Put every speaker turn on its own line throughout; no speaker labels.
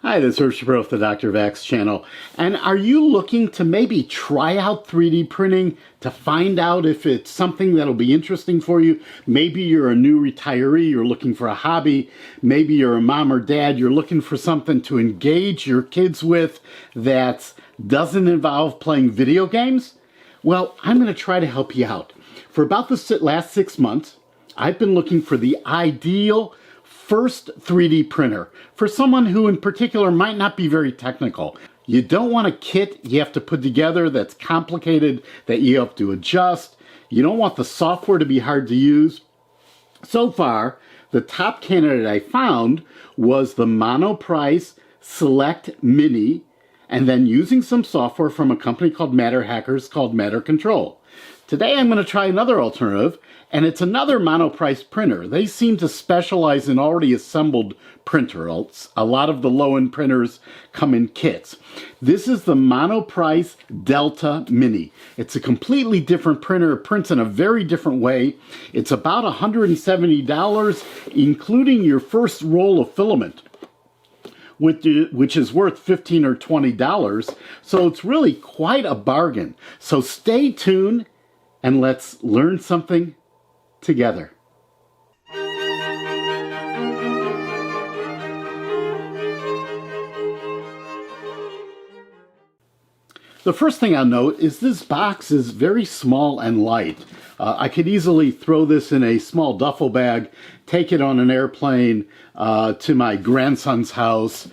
Hi, this is Herb Shapiro with the Dr. Vax channel. And are you looking to maybe try out 3D printing to find out if it's something that'll be interesting for you? Maybe you're a new retiree, you're looking for a hobby. Maybe you're a mom or dad, you're looking for something to engage your kids with that doesn't involve playing video games? Well, I'm going to try to help you out. For about the last 6 months, I've been looking for the ideal first 3D printer for someone who in particular might not be very technical. You don't want a kit you have to put together that's complicated, that you have to adjust. You don't want the software to be hard to use. So far, the top candidate I found was the Monoprice Select Mini, and then using some software from a company called Matter Hackers called Matter Control. Today I'm going to try another alternative, and it's another Monoprice printer. They seem to specialize in already assembled printers. A lot of the low-end printers come in kits. This is the Monoprice Delta Mini. It's a completely different printer. It prints in a very different way. It's about $170, including your first roll of filament, which is worth $15 or $20. So it's really quite a bargain. So stay tuned and let's learn something together. The first thing I'll note is this box is very small and light. I could easily throw this in a small duffel bag, take it on an airplane to my grandson's house.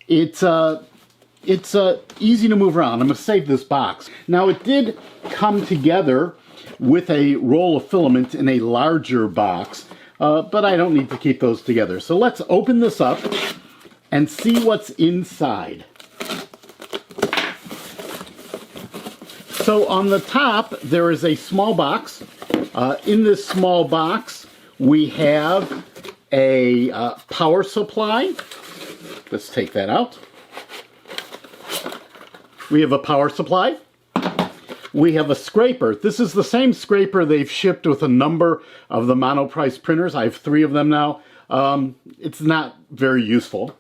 It's easy to move around. I'm going to save this box. Now it did come together with a roll of filament in a larger box, but I don't need to keep those together. So let's open this up and see what's inside. So on the top, there is a small box. In this small box, we have a power supply. Let's take that out. We have a power supply. We have a scraper. This is the same scraper they've shipped with a number of the Monoprice printers. I have 3 of them now. It's not very useful.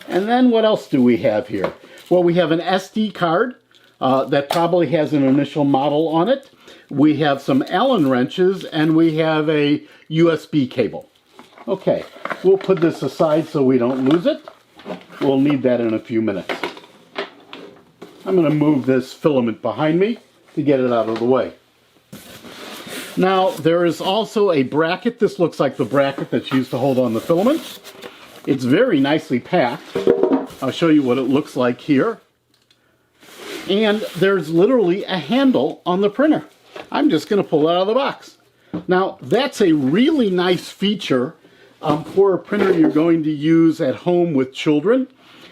And then what else do we have here? Well, we have an SD card that probably has an initial model on it. We have some Allen wrenches, and we have a USB cable. Okay, we'll put this aside so we don't lose it. We'll need that in a few minutes. I'm going to move this filament behind me to get it out of the way. Now, there is also a bracket. This looks like the bracket that's used to hold on the filament. It's very nicely packed. I'll show you what it looks like here. And there's literally a handle on the printer. I'm just going to pull it out of the box. Now, that's a really nice feature for a printer you're going to use at home with children.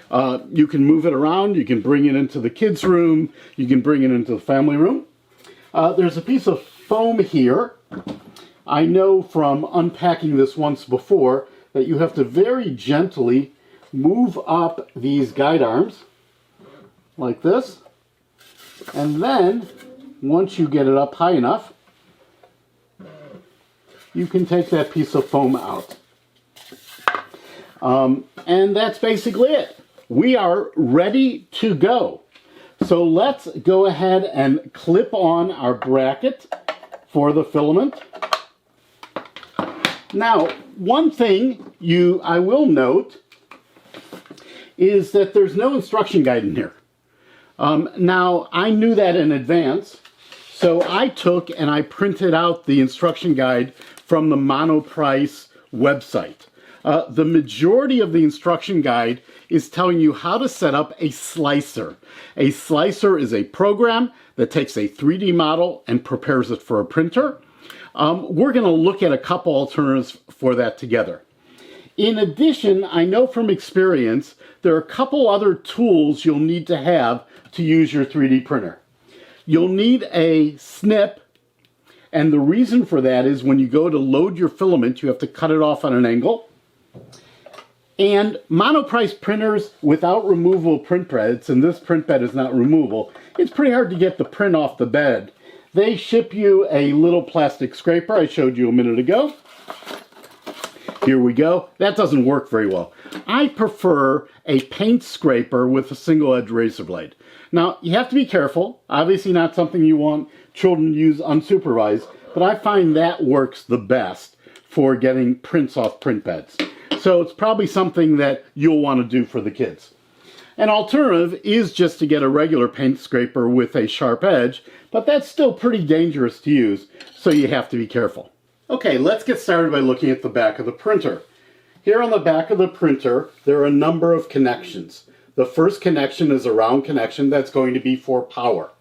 You can move it around, you can bring it into the kids' room, you can bring it into the family room. There's a piece of foam here. I know from unpacking this once before that you have to very gently move up these guide arms like this. And then, once you get it up high enough, you can take that piece of foam out. And that's basically it. We are ready to go. So let's go ahead and clip on our bracket for the filament. Now, one thing I will note is that there's no instruction guide in here. Now, I knew that in advance, so I took and I printed out the instruction guide from the Monoprice website. The majority of the instruction guide is telling you how to set up a slicer. A slicer is a program that takes a 3D model and prepares it for a printer. We're going to look at a couple alternatives for that together. In addition, I know from experience, there are a couple other tools you'll need to have to use your 3D printer. You'll need a snip, and the reason for that is when you go to load your filament, you have to cut it off on an angle. And Monoprice printers without removable print beds, and this print bed is not removable, it's pretty hard to get the print off the bed. They ship you a little plastic scraper I showed you a minute ago. Here we go. That doesn't work very well. I prefer a paint scraper with a single edge razor blade. Now, you have to be careful. Obviously not something you want children to use unsupervised, but I find that works the best for getting prints off print pads. So it's probably something that you'll want to do for the kids. An alternative is just to get a regular paint scraper with a sharp edge, but that's still pretty dangerous to use, so you have to be careful. Okay, let's get started by looking at the back of the printer. Here on the back of the printer, there are a number of connections. The first connection is a round connection that's going to be for power.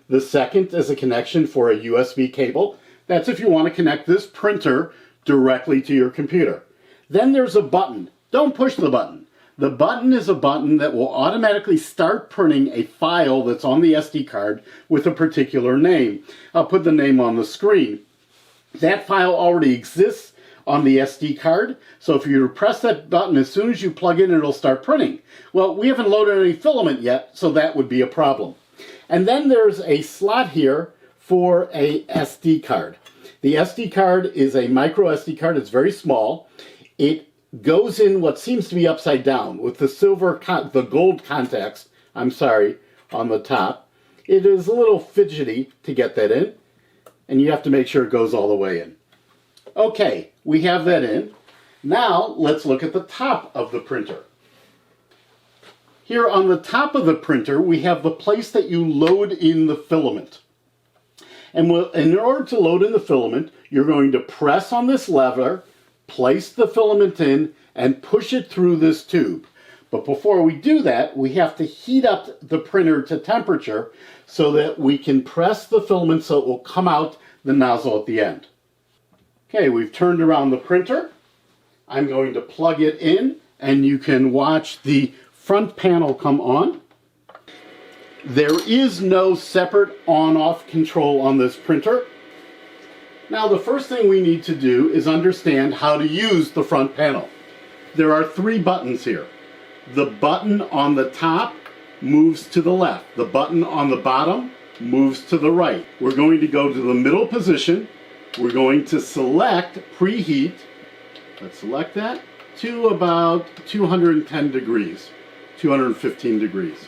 The second is a connection for a USB cable. That's if you want to connect this printer directly to your computer. Then there's a button. Don't push the button. The button is a button that will automatically start printing a file that's on the SD card with a particular name. I'll put the name on the screen. That file already exists on the SD card, so if you press that button, as soon as you plug in, it'll start printing. Well, we haven't loaded any filament yet, so that would be a problem. And then there's a slot here for a SD card. The SD card is a micro SD card. It's very small. It goes in what seems to be upside down with the gold contacts, on the top. It is a little fidgety to get that in, and you have to make sure it goes all the way in. Okay, we have that in. Now let's look at the top of the printer. Here on the top of the printer, we have the place that you load in the filament. And in order to load in the filament, you're going to press on this lever, place the filament in, and push it through this tube. But before we do that, we have to heat up the printer to temperature so that we can press the filament so it will come out the nozzle at the end. Okay, we've turned around the printer. I'm going to plug it in, and you can watch the front panel come on. There is no separate on-off control on this printer. Now, the first thing we need to do is understand how to use the front panel. There are 3 buttons here. The button on the top moves to the left. The button on the bottom moves to the right. We're going to go to the middle position. We're going to select preheat. Let's select that to about 210 degrees, 215 degrees.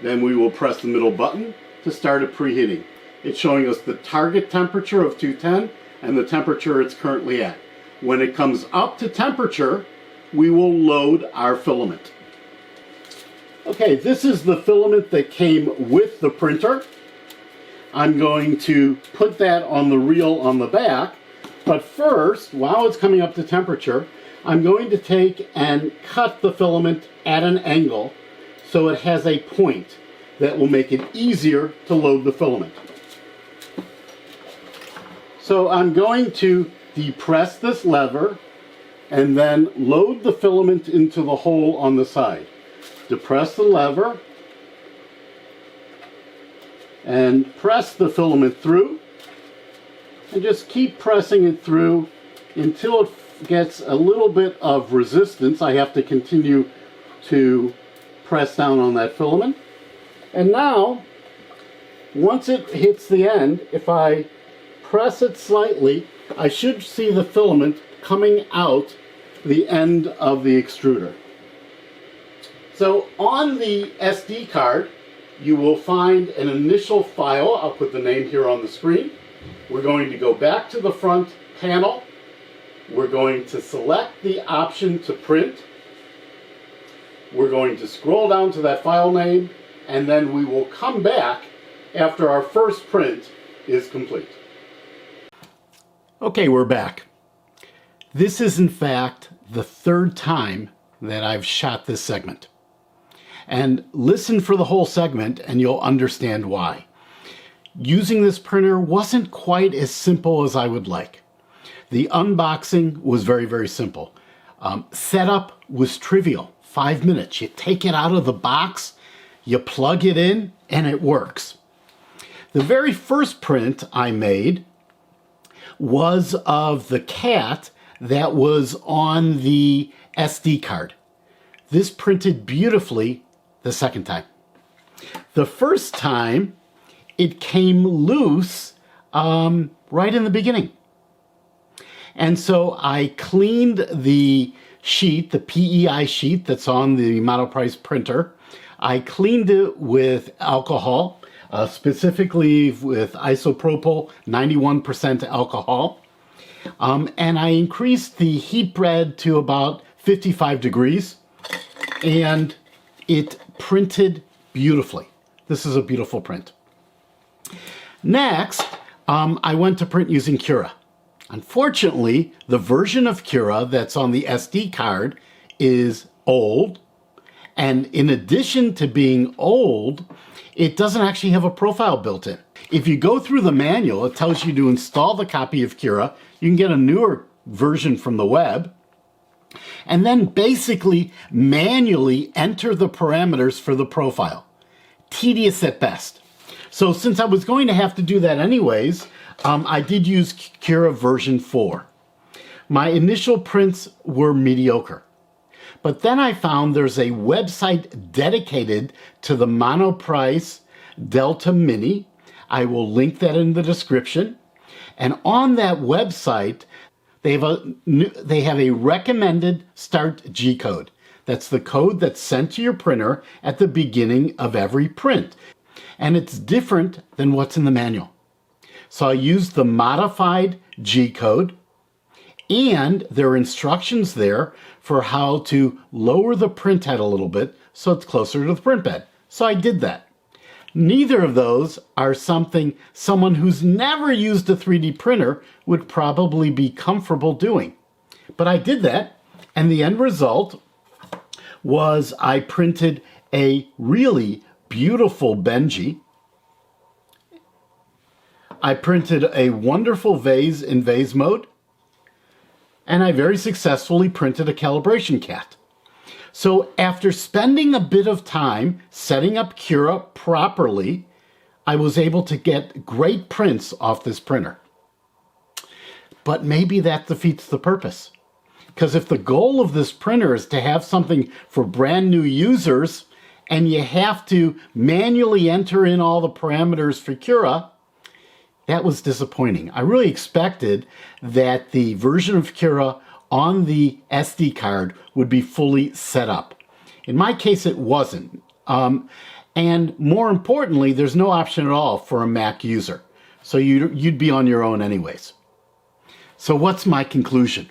Then we will press the middle button to start it preheating. It's showing us the target temperature of 210 and the temperature it's currently at. When it comes up to temperature, we will load our filament. Okay, this is the filament that came with the printer. I'm going to put that on the reel on the back, but first, while it's coming up to temperature, I'm going to take and cut the filament at an angle so it has a point that will make it easier to load the filament. So I'm going to depress this lever and then load the filament into the hole on the side. Depress the lever and press the filament through, and just keep pressing it through until it gets a little bit of resistance. I have to continue to press down on that filament. And now, once it hits the end, if I press it slightly, I should see the filament coming out the end of the extruder. So on the SD card, you will find an initial file. I'll put the name here on the screen. We're going to go back to the front panel. We're going to select the option to print. We're going to scroll down to that file name, and then we will come back after our first print is complete. Okay, we're back. This is in fact the 3rd time that I've shot this segment. And listen for the whole segment and you'll understand why. Using this printer wasn't quite as simple as I would like. The unboxing was very, very simple. Setup was trivial. 5 minutes. You take it out of the box, you plug it in, and it works. The very first print I made was of the cat that was on the SD card. This printed beautifully the second time. The first time, it came loose right in the beginning. And so I cleaned the sheet, the PEI sheet that's on the Monoprice printer. I cleaned it with alcohol, specifically with isopropyl 91% alcohol. And I increased the heat bread to about 55 degrees, and it printed beautifully. This is a beautiful print. Next, I went to print using Cura. Unfortunately, the version of Cura that's on the SD card is old, and in addition to being old, it doesn't actually have a profile built in. If you go through the manual, it tells you to install the copy of Cura. You can get a newer version from the web, and then basically manually enter the parameters for the profile. Tedious at best. So since I was going to have to do that anyways, I did use Cura version 4. My initial prints were mediocre. But then I found there's a website dedicated to the Monoprice Delta Mini. I will link that in the description. And on that website, they have a recommended start G-code. That's the code that's sent to your printer at the beginning of every print. And it's different than what's in the manual. So I used the modified G-code, and there are instructions there for how to lower the print head a little bit so it's closer to the print bed. So I did that. Neither of those are something someone who's never used a 3D printer would probably be comfortable doing. But I did that, and the end result was I printed a really beautiful Benji. I printed a wonderful vase in vase mode, and I very successfully printed a calibration cat. So after spending a bit of time setting up Cura properly, I was able to get great prints off this printer. But maybe that defeats the purpose. Because if the goal of this printer is to have something for brand new users, and you have to manually enter in all the parameters for Cura, that was disappointing. I really expected that the version of Cura on the SD card would be fully set up. In my case, it wasn't. And more importantly, there's no option at all for a Mac user. So you'd be on your own anyways. So what's my conclusion?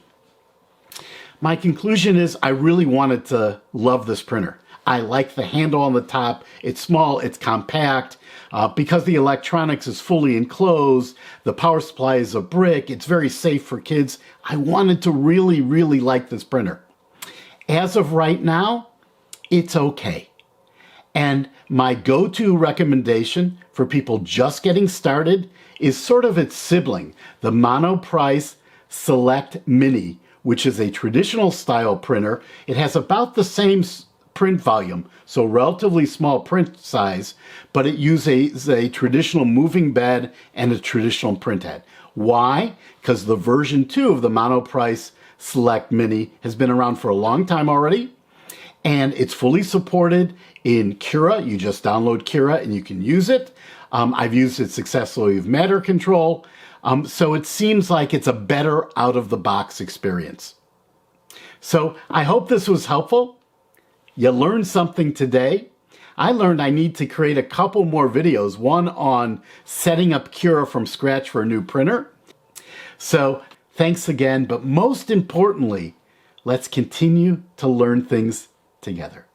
My conclusion is I really wanted to love this printer. I like the handle on the top. It's small, it's compact. Because the electronics is fully enclosed, the power supply is a brick, it's very safe for kids. I wanted to really, really like this printer. As of right now, it's okay. And my go-to recommendation for people just getting started is sort of its sibling, the Monoprice Select Mini, which is a traditional style printer. It has about the same print volume, so relatively small print size, but it uses a traditional moving bed and a traditional print head. Why? Because the version 2 of the Monoprice Select Mini has been around for a long time already, and it's fully supported in Cura. You just download Cura and you can use it. I've used it successfully with Matter Control, so it seems like it's a better out-of-the-box experience. So I hope this was helpful. You learned something today. I learned I need to create a couple more videos, one on setting up Cura from scratch for a new printer. So thanks again, but most importantly, let's continue to learn things together.